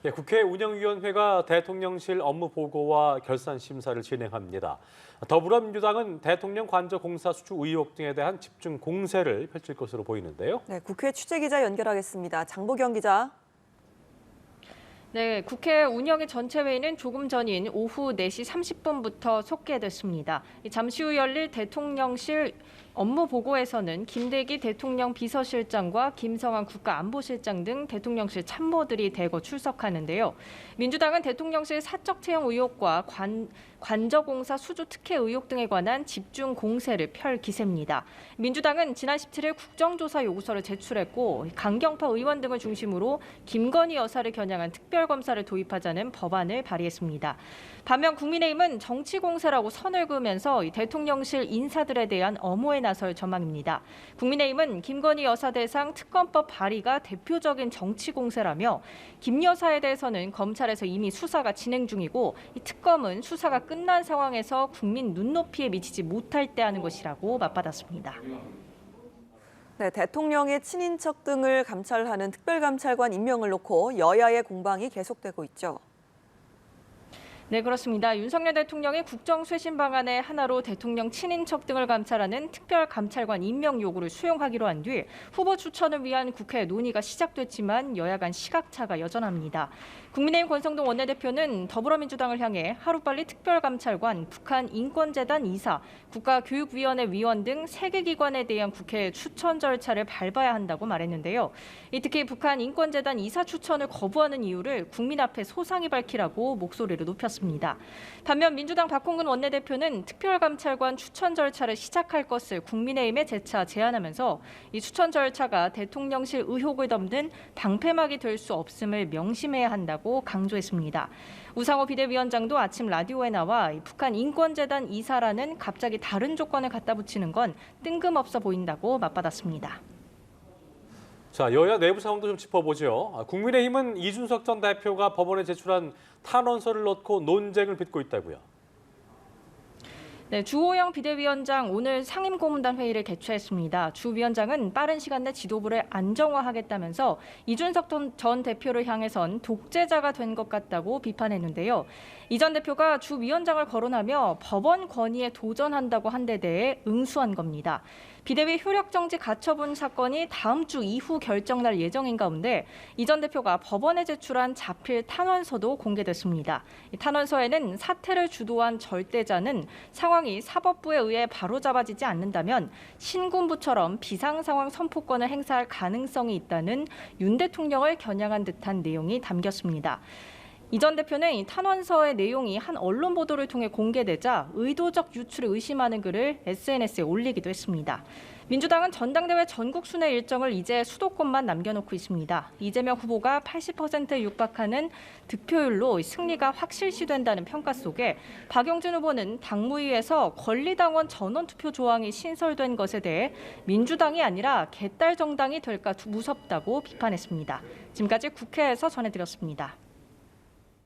예, 국회 운영위원회가 대통령실 업무 보고와 결산 심사를 진행합니다. 더불어민주당은 대통령 관저 공사 수주 의혹 등에 대한 집중 공세를 펼칠 것으로 보이는데요. 네, 국회 취재기자 연결하겠습니다. 장보경 기자. 네, 국회 운영위 전체 회의는 조금 전인 오후 4시 30분부터 속개됐습니다. 잠시 후 열릴 대통령실 업무 보고에서는 김대기 대통령 비서실장과 김성한 국가안보실장 등 대통령실 참모들이 대거 출석하는데요. 민주당은 대통령실 사적 채용 의혹과 관저공사 수주 특혜 의혹 등에 관한 집중 공세를 펼 기세입니다. 민주당은 지난 17일 국정조사 요구서를 제출했고 강경파 의원 등을 중심으로 김건희 여사를 겨냥한 특별검사를 도입하자는 법안을 발의했습니다. 반면 국민의힘은 정치공세라고 선을 그으면서 대통령실 인사들에 대한 엄호에 나설 전망입니다. 국민의힘은 김건희 여사 대상 특검법 발의가 대표적인 정치공세라며 김 여사에 대해서는 검찰에서 이미 수사가 진행 중이고 이 특검은 수사가 끝난 상황에서 국민 눈높이에 미치지 못할 때 하는 것이라고 맞받았습니다. 네, 대통령의 친인척 등을 감찰하는 특별감찰관 임명을 놓고 여야의 공방이 계속되고 있죠. 네, 그렇습니다. 윤석열 대통령의 국정쇄신 방안의 하나로 대통령 친인척 등을 감찰하는 특별감찰관 임명 요구를 수용하기로 한 뒤 후보 추천을 위한 국회 논의가 시작됐지만 여야 간 시각차가 여전합니다. 국민의힘 권성동 원내대표는 더불어민주당을 향해 하루빨리 특별감찰관, 북한인권재단 이사, 국가교육위원회 위원 등 3개 기관에 대한 국회 추천 절차를 밟아야 한다고 말했는데요. 특히 북한인권재단 이사 추천을 거부하는 이유를 국민 앞에 소상히 밝히라고 목소리를 높였습니다. 반면 민주당 박홍근 원내대표는 특별감찰관 추천 절차를 시작할 것을 국민의힘에 재차 제안하면서 이 추천 절차가 대통령실 의혹을 덮는 방패막이 될 수 없음을 명심해야 한다고 강조했습니다. 우상호 비대위원장도 아침 라디오에 나와 북한인권재단 이사라는 갑자기 다른 조건을 갖다 붙이는 건 뜬금없어 보인다고 맞받았습니다. 자, 여야 내부 상황도 좀 짚어보죠. 국민의힘은 이준석 전 대표가 법원에 제출한 탄원서를 넣고 논쟁을 빚고 있다고요. 네, 주호영 비대위원장 오늘 상임고문단 회의를 개최했습니다. 주 위원장은 빠른 시간 내 지도부를 안정화하겠다면서 이준석 전 대표를 향해선 독재자가 된 것 같다고 비판했는데요. 이 전 대표가 주 위원장을 거론하며 법원 권위에 도전한다고 한 데 대해 응수한 겁니다. 비대위 효력정지 가처분 사건이 다음 주 이후 결정날 예정인 가운데 이 전 대표가 법원에 제출한 자필 탄원서도 공개됐습니다. 이 탄원서에는 사태를 주도한 절대자는 상황이 사법부에 의해 바로잡아지지 않는다면 신군부처럼 비상상황 선포권을 행사할 가능성이 있다는 윤 대통령을 겨냥한 듯한 내용이 담겼습니다. 이 전 대표는 이 탄원서의 내용이 한 언론 보도를 통해 공개되자 의도적 유출을 의심하는 글을 SNS에 올리기도 했습니다. 민주당은 전당대회 전국 순회 일정을 이제 수도권만 남겨놓고 있습니다. 이재명 후보가 80%에 육박하는 득표율로 승리가 확실시된다는 평가 속에 박용진 후보는 당무위에서 권리당원 전원투표 조항이 신설된 것에 대해 민주당이 아니라 개딸 정당이 될까 무섭다고 비판했습니다. 지금까지 국회에서 전해드렸습니다.